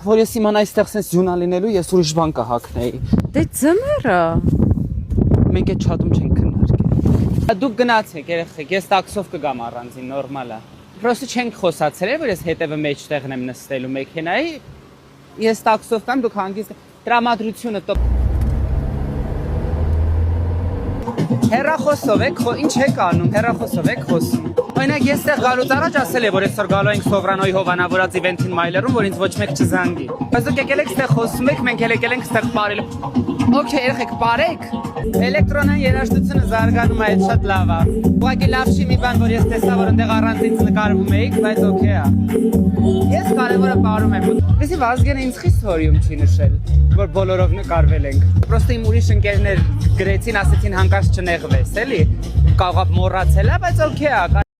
որ ես իմանա այստեղ sense յունա լինելու, ես ուրիշ բան կհագնեի։ Դե ձմեռը։ Մենք այդ չաթում չենք քննարկել։ Դուք գնացեք, երեխեք, ես տաքսով կգամ առանձին, նորմալ է։ Պրոստը չենք խոսացրել, որ ես հետևը մեջտեղն եմ նստելու մեքենայի։ Ես տաքսով կամ դուք հանգիստ տրամադրությունը Հեռախոսով եք, ինչ եք անում, հեռախոսով եք խոսում։ Օրինակ ես այդտեղ գալուց առաջ ասել եմ, որ այսօր գալու ենք Սովրանոյի հովանավորած իվենթին Մայլերում, որ ինձ ոչ մեկ չզանգի։ Բայց դուք եկել եք այդտեղ խոսում եք, մենք եկել ենք այդտեղ ապարել։ Okay, երեխեք, ապարեք։ Էլեկտրոնային երաժշտությունը զարգանում է, այդ շատ լավ է։ Ուղղակի լավ չի մի բան, որ ես տեսա, որ այնտեղ առանձին նկարվում էիք, բայց okay է։ Ես կարևորը ապարում եմ։ Իսկ Վազգենը ինձ խիստ հորիում չի նշել, որ բոլորով նկարվել ենք։ Պրոստը իմ ուրիշ ընկերներ գրեցին, ասեցին հանկարծ չնեղվես, էլի։ Կարող է մոռացել է, բայց okay է։